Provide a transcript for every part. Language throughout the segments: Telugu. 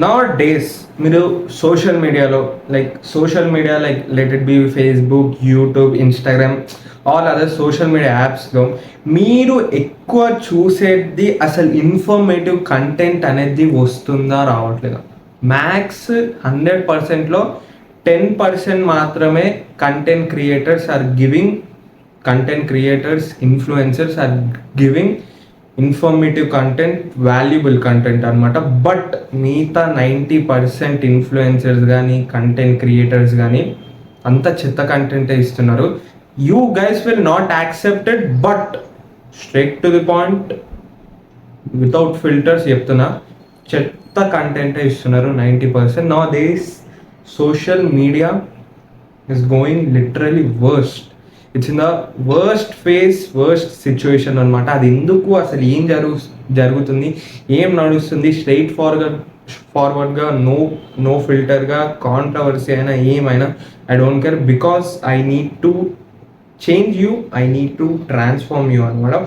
నా డేస్ మీరు social media like let it be Facebook, YouTube, Instagram, all other social media యాప్స్లో మీరు ఎక్కువ చూసేది అసలు ఇన్ఫర్మేటివ్ కంటెంట్ అనేది వస్తుందా రావట్లేదా? మ్యాక్స్ 100%లో 10% మాత్రమే influencers are giving informative content, valuable content అనమాట. బట్ మిగతా 90% ఇన్ఫ్లుయెన్సర్స్ కానీ కంటెంట్ క్రియేటర్స్ కానీ అంత చెత్త కంటెంటే ఇస్తున్నారు. You guys will not accepted, but straight to the point, without filters చెప్తున్నా, చెత్త కంటెంటే ఇస్తున్నారు 90%. Nowadays social media is going literally worst. It's in the worst situation అనమాట. అది ఎందుకు, అసలు ఏం జరుగుతుంది, ఏం నడుస్తుంది, ఫార్వర్డ్గా నో ఫిల్టర్గా, కాంట్రవర్సీ అయినా ఏమైనా I don't care, because I need to change you, I need to transform you అనమాట.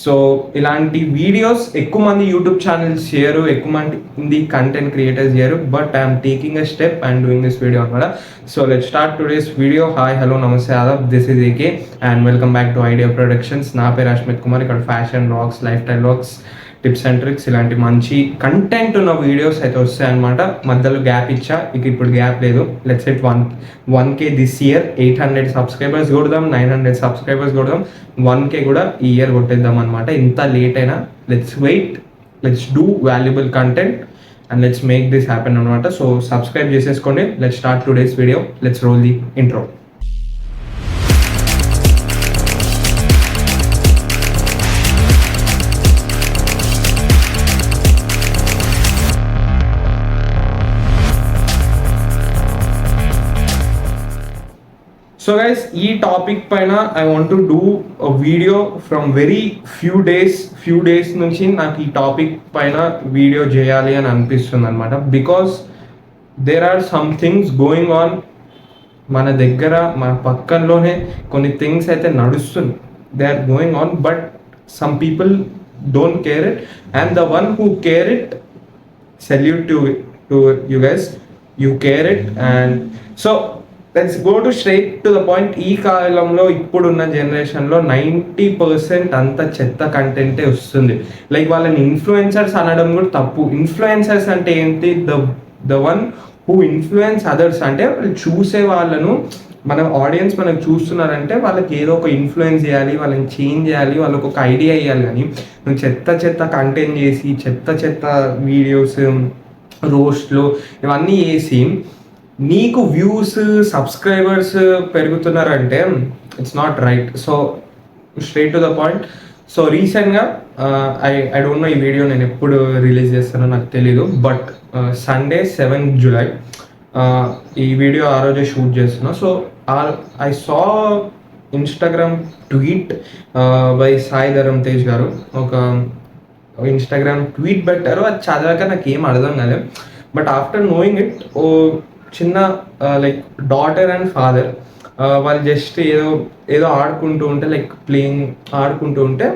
సో ఇలాంటి వీడియోస్ ఎక్కువ మంది యూట్యూబ్ ఛానల్స్ చేయరు, ఎక్కువ మంది కంటెంట్ క్రియేటర్స్ చేయరు, but I'm taking a step and doing this video అనమాట. So let start today's video. Hi, hello, నమస్తే, ఆదాబ్, this is AK and welcome back to Idea Productions. నా పేరు అశ్మిత్ కుమార్. ఇక్కడ fashion vlogs, lifestyle vlogs, tips and tricks, ఇలాంటి మంచి కంటెంట్ ఉన్న వీడియోస్ అయితే వస్తాయన్నమాట. మధ్యలో గ్యాప్ ఇచ్చా, ఇప్పుడు గ్యాప్ లేదు. Let's set 1K this year. 800 subscribers కొడదాం, 900 సబ్స్క్రైబర్స్ కొడదాం, 1K కూడా ఈ ఇయర్ కొట్టేద్దాం అనమాట. ఇంత లేట్ అయినా let's wait, let's do valuable content and let's make this happen అనమాట. సో సబ్స్క్రైబ్ చేసేసుకోండి. Let's start today's video. Let's roll the intro. So guys, ఈ టాపిక్ పైన I want to do a video from very few days నుంచి నాకు ఈ టాపిక్ పైన వీడియో చేయాలి అని అనిపిస్తుంది అనమాట. Because there are some things going on మన దగ్గర, మన పక్కనలోనే కొన్ని థింగ్స్ అయితే నడుస్తుంది. They are going on, but some people don't care it, and the one who care it, salute to you guys, you care it. And so let's go to straight to the point. ఈ కాలంలో, ఇప్పుడున్న జనరేషన్లో 90% అంత చెత్త కంటెంటే వస్తుంది. లైక్ వాళ్ళని ఇన్ఫ్లుయెన్సర్స్ అనడం కూడా తప్పు. ఇన్ఫ్లుయెన్సర్స్ అంటే ఏంటి? The one who influence others. అంటే వాళ్ళు చూసే వాళ్ళను, మన ఆడియన్స్ మనకు చూస్తున్నారంటే వాళ్ళకి ఏదో ఒక ఇన్ఫ్లుయెన్స్ చేయాలి, వాళ్ళని చేంజ్ చేయాలి, వాళ్ళకి ఒక ఐడియా ఇవ్వాలి. కానీ నువ్వు చెత్త కంటెంట్ చేసి, చెత్త వీడియోస్, రోస్ట్లు ఇవన్నీ చేసి నీకు వ్యూస్, సబ్స్క్రైబర్స్ పెరుగుతున్నారంటే it's not right. So straight to the point. So రీసెంట్గా ఐ డోంట్ నో ఈ వీడియో నేను ఎప్పుడు రిలీజ్ చేస్తానో నాకు తెలీదు, బట్ సండే 7 జూలై ఈ వీడియో ఆ రోజే షూట్ చేస్తున్నా. So I saw Instagram tweet by Sai Dharam Tej garu. ఒక ఇన్స్టాగ్రామ్ ట్వీట్ పెట్టారు. అది చదివాక నాకు ఏం అర్థం కాలేదు, బట్ ఆఫ్టర్ నోయింగ్ ఇట్, ఓ చిన్న లైక్ డాటర్ అండ్ ఫాదర్ వాళ్ళు జస్ట్ ఏదో ఆడుకుంటూ ఉంటే, లైక్ ఆడుకుంటూ ఉంటే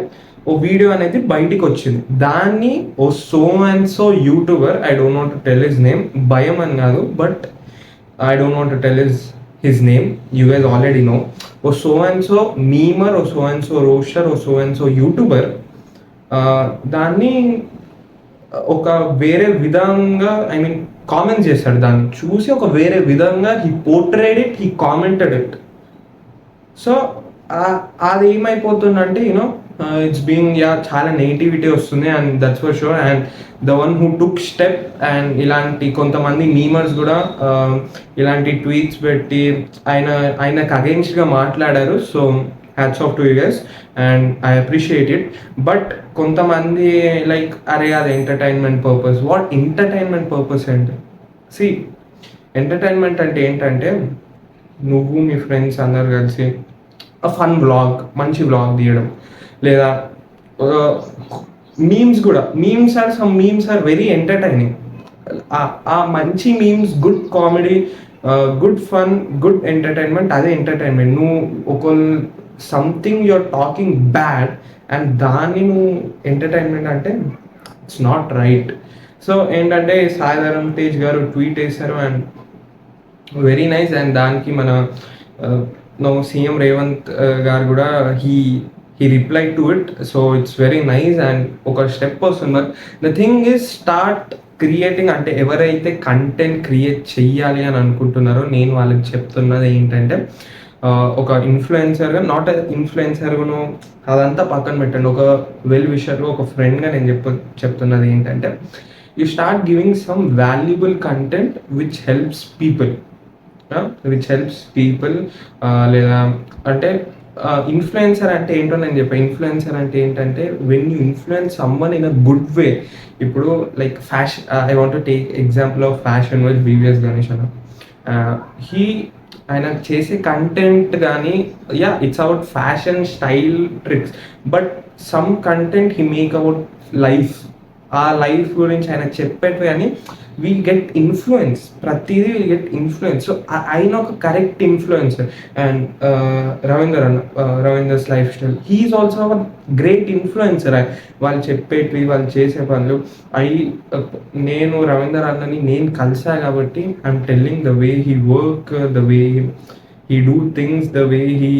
ఓ వీడియో అనేది బయటికి వచ్చింది. దాన్ని ఓ so and so YouTuber, I don't want to tell his name, భయం అని కాదు, but I don't want to tell his name, you guys already know. ఓ సో అండ్ సో మీమర్, ఓ సో అండ్ సో రోస్టర్, ఓ సో అండ్ సో యూట్యూబర్ దాన్ని ఒక వేరే విధంగా, ఐ మీన్ కామెంట్ చేశాడు. దాన్ని చూసి ఒక వేరే విధంగా he portrayed it, he commented it. So అది ఏమైపోతుందంటే, యూనో, ఇట్స్ బీయింగ్ చాలా నెగిటివిటీ వస్తుంది, and that's for sure. And the one who took step, and ఇలాంటి కొంతమంది మీమర్స్ కూడా ఇలాంటి ట్వీట్స్ పెట్టి ఆయనకు అగెన్స్ట్గా మాట్లాడారు. So hats off to you guys and I appreciate it. But కొంతమంది లైక్, అరే అది entertainment purpose. What entertainment purpose అంటే? సి, ఎంటర్టైన్మెంట్ అంటే ఏంటంటే, నువ్వు మీ ఫ్రెండ్స్ అందరు కలిసి ఫన్ వ్లాగ్, మంచి వ్లాగ్ తీయడం, లేదా మీమ్స్ ఆర్ వెరీ ఎంటర్టైనింగ్. ఆ మంచి memes, good comedy, good fun, good entertainment, అదే ఎంటర్టైన్మెంట్. నువ్వు ఒక something you're talking bad and దాన్ని నువ్వు ఎంటర్టైన్మెంట్ అంటే ఇట్స్ నాట్ రైట్. సో ఏంటంటే సాయిధరం తేజ్ గారు ట్వీట్ వేశారు అండ్ వెరీ నైస్. అండ్ దానికి మన నో సీఎం రేవంత్ గారు కూడా he reply to it. So it's very nice and ఒక స్టెప్ వస్తుంది. But the thing is start creating. అంటే ఎవరైతే కంటెంట్ క్రియేట్ చెయ్యాలి అని అనుకుంటున్నారో నేను వాళ్ళకి చెప్తున్నది ఏంటంటే ఒక ఇన్ఫ్లుయెన్సర్గా, నాట్ ఇన్ఫ్లుయెన్సర్గాను అదంతా పక్కన పెట్టండి, ఒక వెల్ విషర్గా, ఒక ఫ్రెండ్గా నేను చెప్తున్నది ఏంటంటే you start giving some valuable content which helps people. లేదా అంటే ఇన్ఫ్లుయెన్సర్ అంటే ఏంటో నేను చెప్పాను. ఇన్ఫ్లుయెన్సర్ అంటే ఏంటంటే when you influence someone in a good way. ఇప్పుడు like fashion, I want to take example of fashion with BVS Ganesh అన్న. ఆయన చేసే కంటెంట్ కానీ it's about fashion style tricks, but some content he make about life. ఆ లైఫ్ గురించి ఆయన చెప్పేట్టు కానీ వీ గెట్ ఇన్ఫ్లుయెన్స్. ప్రతిదీ వీ గెట్ ఇన్ఫ్లుయెన్స్. సో ఆయన ఒక correct influencer. And Ravinder's lifestyle, he's also a great influencer. వాళ్ళు చెప్పేటివి, వాళ్ళు చేసే పనులు నేను రవీందర్ అన్నని నేను కలిసా కాబట్టి I'm telling the way he work, the way he do things, the way he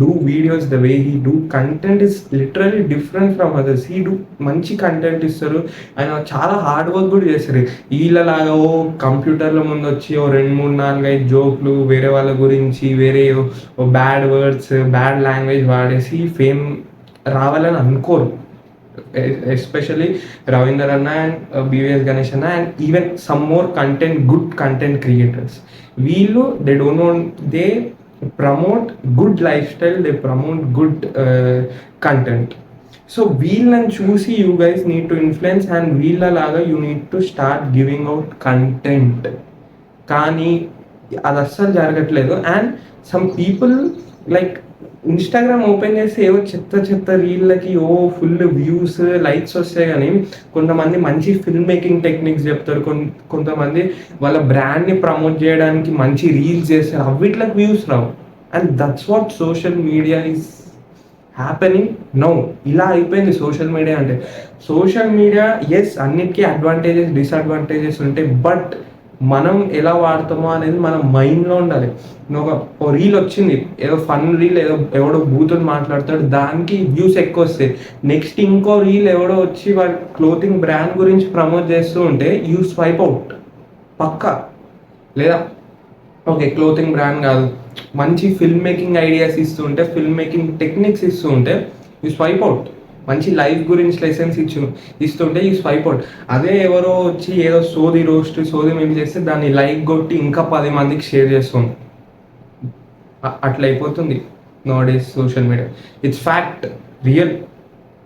do videos, the way he do content is literally different from others. He do మంచి కంటెంట్ ఇస్తారు. ఆయన చాలా హార్డ్ వర్క్ కూడా చేస్తారు. వీళ్ళలాగా ఓ కంప్యూటర్ల ముందు వచ్చి ఓ 2-3-4-5 జోక్లు వేరే వాళ్ళ గురించి, వేరే బ్యాడ్ వర్డ్స్, బ్యాడ్ లాంగ్వేజ్ వాడేసి ఫేమ్ రావాలని అనుకోరు. ఎస్పెషలీ రవీందర్ అన్న అండ్ బీవీఎస్ గణేష్ అన్న and even some more content, good content creators. వీళ్ళు they don't know, they promote good lifestyle, they promote good content. So వీళ్ళని చూసి you guys need to influence and వీళ్ళలాగా you need to start giving out content. కానీ అది అస్సలు జరగట్లేదు. And some people like Instagram open చేస్తే ఏవో చెత్త రీళ్ళకి ఫుల్ వ్యూస్, లైక్స్ వస్తాయి. కానీ కొంతమంది మంచి ఫిల్మ్ మేకింగ్ టెక్నిక్స్ చెప్తారు, కొంతమంది వాళ్ళ బ్రాండ్ని ప్రమోట్ చేయడానికి మంచి రీల్స్ చేస్తారు, అవిట్లకు వ్యూస్ రావు. And that's what social media is happening now. ఇలా అయిపోయింది సోషల్ మీడియా అంటే. సోషల్ మీడియా ఎస్ అన్నిటికీ అడ్వాంటేజెస్, డిసడ్వాంటేజెస్ ఉంటాయి. బట్ మనం ఎలా వాడతామో అనేది మన మైండ్లో ఉండాలి. ఒక రీల్ వచ్చింది, ఏదో ఫన్ రీల్, ఎవడో బూతులు మాట్లాడతాడు, దానికి వ్యూస్ ఎక్కువ వస్తాయి. నెక్స్ట్ ఇంకో రీల్ ఎవడో వచ్చి వాడి క్లోతింగ్ బ్రాండ్ గురించి ప్రమోట్ చేస్తూ ఉంటే యూ స్వైప్ అవుట్ పక్కా. లేదా ఓకే క్లోతింగ్ బ్రాండ్ కాదు, మంచి ఫిల్మ్ మేకింగ్ ఐడియాస్ ఇస్తూ ఉంటే, ఫిల్మ్ మేకింగ్ టెక్నిక్స్ ఇస్తూ ఉంటే యూ స్వైప్ అవుట్. మంచి లైఫ్ గురించి లెసన్స్ ఇస్తుంటే ఈ స్వైప్ అవుట్. అదే ఎవరో వచ్చి ఏదో సోది మేము చేస్తే దాన్ని లైక్ కొట్టి ఇంకా 10 మందికి షేర్ చేస్తాం. అట్లా అయిపోతుంది nowadays social media. It's fact, real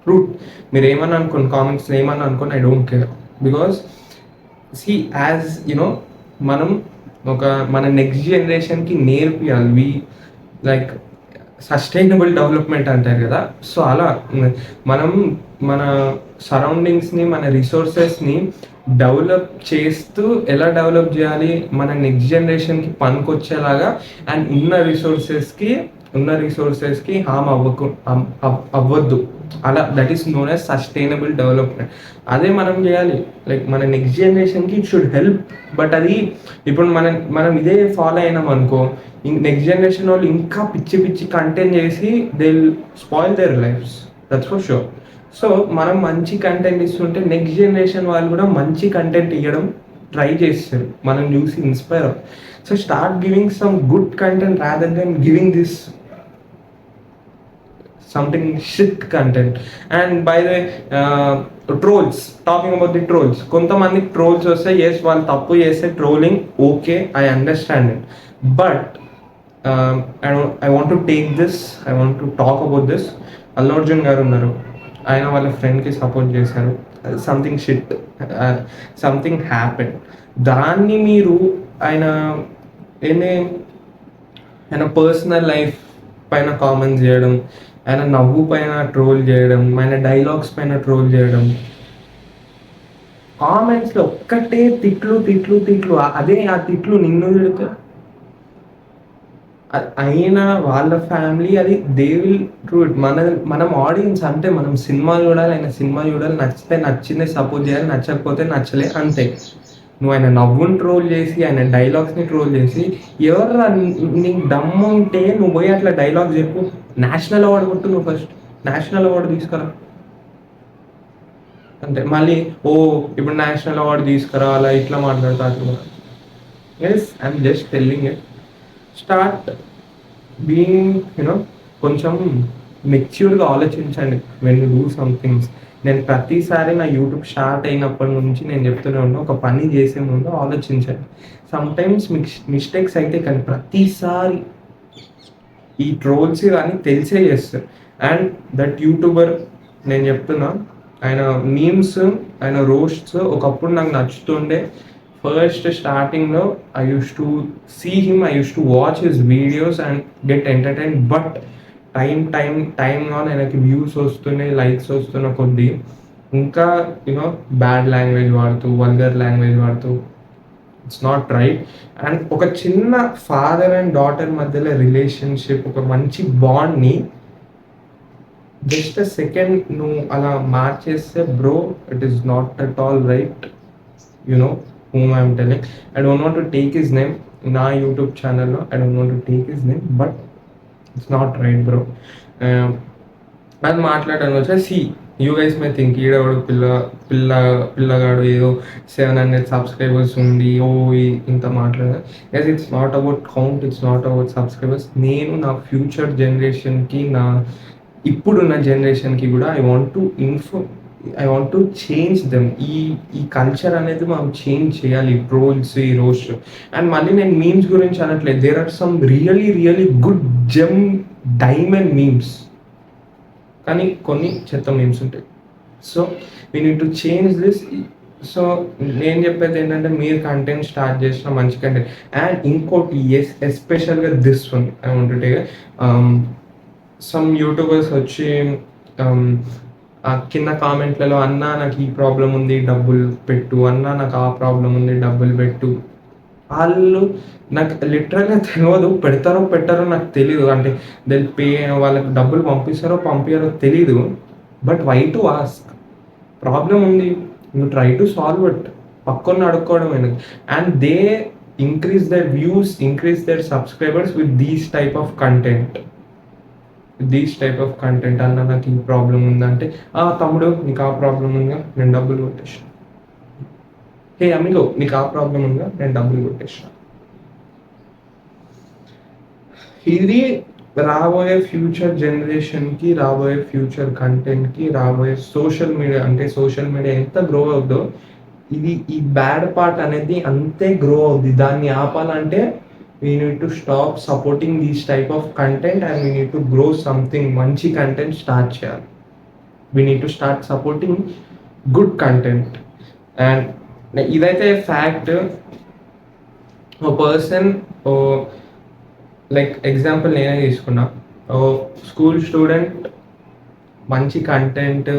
truth. మీరు ఏమన్నా అనుకోండి, కామెంట్స్లో ఏమన్నా అనుకోండి, I don't care. Because see as you know మనం మన నెక్స్ట్ జనరేషన్కి నేర్పియాలి. వి లైక్ సస్టైనబుల్ డెవలప్మెంట్ అంటారు కదా. సో అలా మనం మన సరౌండింగ్స్ని, మన రిసోర్సెస్ని డెవలప్ చేస్తూ ఎలా డెవలప్ చేయాలి, మన నెక్స్ట్ జనరేషన్కి పనికొచ్చేలాగా. అండ్ ఉన్న రిసోర్సెస్కి హామ్ అవ్వద్దు. అలా that is known as sustainable development. అదే మనం చేయాలి. లైక్ మన నెక్స్ట్ జనరేషన్కి ఇట్ షుడ్ హెల్ప్. బట్ అది ఇప్పుడు మనం ఇదే ఫాలో అయినాం అనుకో, నెక్స్ట్ జనరేషన్ వాళ్ళు ఇంకా పిచ్చి కంటెంట్ చేసి they will spoil there lifes, that's for sure. So మనం మంచి కంటెంట్ ఇస్తుంటే నెక్స్ట్ జనరేషన్ వాళ్ళు కూడా మంచి కంటెంట్ ఇవ్వడం ట్రై చేస్తారు, మనం చూసి ఇన్స్పైర్ అవుతాం. So start giving some good content rather than giving this something shit content. And by the trolls, talking about the trolls, కొంతమందికి ట్రోల్స్ వస్తే ఎస్ వాళ్ళు తప్పు చేస్తే trolling okay, I understand it. But I want to take this, I want to talk about this. Allu Arjun గారు ఉన్నారు, ఆయన వాళ్ళ ఫ్రెండ్కి సపోర్ట్ చేశారు, సంథింగ్ షిట్, సంథింగ్ హ్యాపెన్. దాన్ని మీరు ఆయన పర్సనల్ లైఫ్ పైన కామెంట్స్ చేయడం, ఆయన నవ్వు పైన ట్రోల్ చేయడం, ఆయన డైలాగ్స్ పైన ట్రోల్ చేయడం, కామెంట్స్లో ఒక్కటే తిట్లు. అదే ఆ తిట్లు నిన్ను తిడితే అయినా వాళ్ళ ఫ్యామిలీ అది దే విల్ ట్రూ ఇట్. మనం ఆడియన్స్ అంటే మనం సినిమా చూడాలి, ఆయన సినిమా చూడాలి, నచ్చితే నచ్చిందే సపోర్ట్ చేయాలి, నచ్చకపోతే నచ్చలే అంతే. నువ్వు ఆయన నవ్వుని ట్రోల్ చేసి ఆయన డైలాగ్స్ని ట్రోల్ చేసి ఎవరు నీకు దమ్ము ఉంటే నువ్వు పోయి అట్లా డైలాగ్ చెప్పు, నేషనల్ అవార్డు కొట్టు, నువ్వు ఫస్ట్ నేషనల్ అవార్డు తీసుకురా అంటే మళ్ళీ ఓ ఇప్పుడు నేషనల్ అవార్డు తీసుకురా అలా ఇట్లా మాట్లాడతా. Yes I'm just telling it. Start being you know కొంచెం మెచ్యూర్గా ఆలోచించండి వెన్ యూ డూ సంథింగ్స్. నేను ప్రతిసారి నా యూట్యూబ్ స్టార్ట్ అయినప్పటి నుంచి నేను చెప్తూనే ఉన్నా, ఒక పని చేసే ముందు ఆలోచించండి. సమ్టైమ్స్ మిస్టేక్స్ అయితే కానీ ప్రతిసారి ఈ ట్రోల్స్ కానీ తెలిసే చేస్తారు. అండ్ దట్ యూట్యూబర్ నేను చెప్తున్నా, ఆయన మీమ్స్, ఆయన రోస్ట్స్ ఒకప్పుడు నాకు నచ్చుతుండే. ఫస్ట్ స్టార్టింగ్లో I use to see him, I use to watch his videos and get entertain. But టైంగా ఆయనకి వ్యూస్ వస్తున్నాయి, లైక్స్ వస్తున్న కొద్దీ ఇంకా యూనో బ్యాడ్ లాంగ్వేజ్ వాడుతూ, వల్గర్ లాంగ్వేజ్ వాడుతూ, ఇట్స్ నాట్ రైట్. అండ్ ఒక చిన్న ఫాదర్ అండ్ డాటర్ మధ్యలో రిలేషన్షిప్, ఒక మంచి బాండ్ని జస్ట్ సెకండ్ నువ్వు అలా మార్చేస్తే bro, it is not at all right. You know whom I am telling. I don't want to take his name in our YouTube channel. I don't want to take his name, but it's not right, bro. అది మాట్లాడాను వచ్చా see you guys may think ఈడవాడు పిల్లగాడు ఏదో 700 సబ్స్క్రైబర్స్ ఉంది, ఓ ఇంత మాట్లాడారు. Yes, it's not about count, it's not about subscribers. నేను నా ఫ్యూచర్ జనరేషన్కి, నా ఇప్పుడున్న జనరేషన్కి కూడా I want to change them. ఈ కల్చర్ అనేది మనం చేంజ్ చేయాలి, ట్రోల్స్, ఈ రోస్ట్. అండ్ మళ్ళీ నేను మీమ్స్ గురించి అనట్లేదు, there are some really good gem diamond memes, కానీ కొన్ని చెత్త మీమ్స్ ఉంటాయి. So we need to change this. సో నేను చెప్పేది ఏంటంటే, మీరు కంటెంట్ స్టార్ట్ చేసిన మంచి కంటెంట్. అండ్ ఇంకోటి ఎస్పెషల్గా this one I want to take. Some YouTubers వచ్చి కింద కామెంట్లలో, అన్నా నాకు ఈ ప్రాబ్లం ఉంది డబ్బులు పెట్టు, అన్నా నాకు ఆ ప్రాబ్లం ఉంది డబ్బులు పెట్టు. వాళ్ళు నాకు లిటరల్గా తెలియదు, పెడతారో పెట్టారో నాకు తెలీదు. అంటే వాళ్ళకి డబ్బులు పంపిస్తారో పంపించారో తెలీదు. But why to ask? Problem ఉంది, you try to solve it. పక్కన అడుక్కోవడం ఎందుకు? And they increase their views, increase their subscribers with these type of content. అన్న నాకు ఈ ప్రాబ్లం ఉందంటే, తమ్ముడు నీకు ఆ ప్రాబ్లం ఉందా, నేను డబ్బులు కొట్టేసిన. హే అమిగో, నీకు ఆ ప్రాబ్లం ఉందా, నేను డబ్బులు కొట్టేసిన. ఇది రాబోయే ఫ్యూచర్ జనరేషన్కి, రాబోయే ఫ్యూచర్ కంటెంట్కి, రాబోయే సోషల్ మీడియా ఎంత గ్రో అవుతుందో, ఈ బ్యాడ్ పార్ట్ అనేది అంతే గ్రో అవుద్ది. దాన్ని ఆపాలంటే we need to stop supporting these type of content and we need to grow something మంచి కంటెంట్ స్టార్ట్ చేయాలి. we need to start supporting good content. and ఇదైతే ఫ్యాక్ట్. ఓ పర్సన్, లైక్ ఎగ్జాంపుల్ నేనే తీసుకున్నా. స్కూల్ స్టూడెంట్ మంచి కంటెంట్,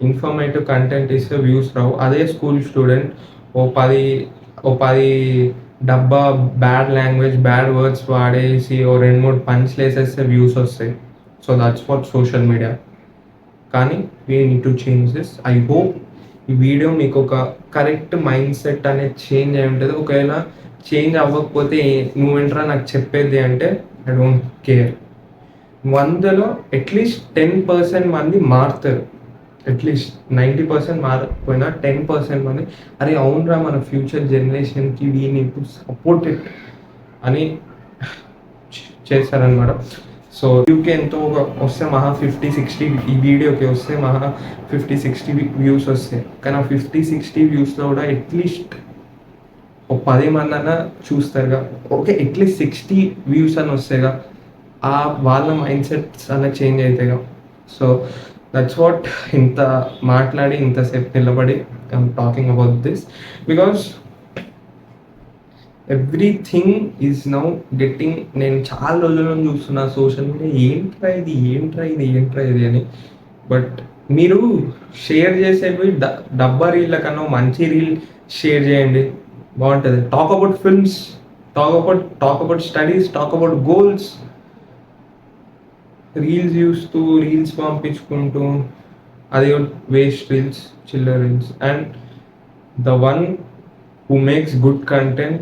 ఇన్ఫర్మేటివ్ కంటెంట్ ఇస్తే వ్యూస్ రావు. అదే స్కూల్ స్టూడెంట్ ఓ పది డబ్బా బ్యాడ్ లాంగ్వేజ్, బ్యాడ్ వర్డ్స్ వాడేసి ఓ 2-3 పంచ్లు వేసేస్తే వ్యూస్ వస్తాయి. So that's what social media. కానీ we need to change this. I hope ఈ వీడియో మీకు ఒక కరెక్ట్ మైండ్ సెట్ అనేది చేంజ్ అయి ఉంటుంది. ఒకవేళ చేంజ్ అవ్వకపోతే నువ్వేంట్రా నాకు చెప్పేది అంటే, ఐ డోంట్ కేర్. 100లో అట్లీస్ట్ 10% మంది మారుతారు. అట్లీస్ట్ 90% మారకపోయినా 10% మంది అరే అవునరా మన ఫ్యూచర్ జనరేషన్కి we need to support it అని చేస్తారనమాట. సో యూకే ఎంతో వస్తే మహా 50-60, ఈ వీడియోకి వస్తే మహా 50-60 వ్యూస్ వస్తాయి. కానీ ఆ 50-60 వ్యూస్లో కూడా అట్లీస్ట్ ఒక 10 మంది అన్న చూస్తారుగా. ఓకే, అట్లీస్ట్ 60 వ్యూస్ అని వస్తాయిగా, వాళ్ళ మైండ్ సెట్స్ అన్న చేంజ్ అవుతాయిగా. So that's what. ఇంత మాట్లాడి ఇంతసేపు నిలబడి I'm talking about this because everything is now getting. నేను చాలా రోజుల నుంచి చూస్తున్నా సోషల్ మీడియా, ఏంట్రా ఇది అని. బట్ మీరు షేర్ చేసేవి డబ్బా రీళ్ళ కన్నా మంచి రీల్ షేర్ చేయండి, బాగుంటుంది. Talk about films, talk about studies, talk about goals. Reels చూస్తూ రీల్స్ పంపించుకుంటూ అది waste reels, chiller reels. And the one who makes good content,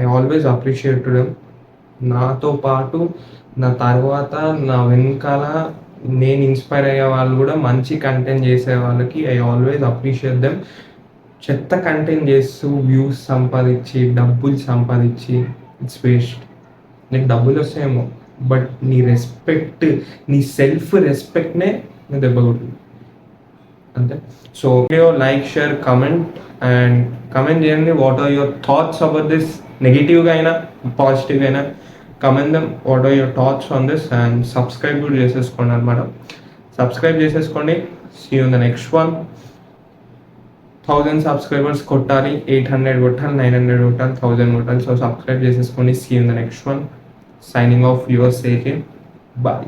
I always appreciate them. నాతో పాటు నా తర్వాత నా వెనకాల నేను ఇన్స్పైర్ అయ్యే వాళ్ళు కూడా మంచి కంటెంట్ చేసే వాళ్ళకి ఐ ఆల్వేస్ అప్రిషియేట్ దెమ్. చెత్త కంటెంట్ చేస్తూ వ్యూస్ సంపాదించి డబ్బులు సంపాదించి ఇట్స్ వేస్ట్. నీకు డబ్బులు వస్తాయేమో, బట్ నీ రెస్పెక్ట్, నీ సెల్ఫ్ రెస్పెక్ట్నే నువ్వు దెబ్బ కొట్టు అంతే. So video like, share, comment చేయండి. What are your thoughts about this? నెగిటివ్గా అయినా పాజిటివ్గా అయినా comment them. What are your thoughts on this? And subscribe కూడా చేసేసుకోండి అనమాట. సబ్స్క్రైబ్ చేసేసుకోండి. See you in the next one. 1000 subscribers కొట్టాలి, 800 కొట్టాలి, 900 కొట్టాలి, 1000 కొట్టాలి. సో సబ్స్క్రైబ్ చేసేసుకోండి. See you in the next one. Signing off, yours AJ. Bye.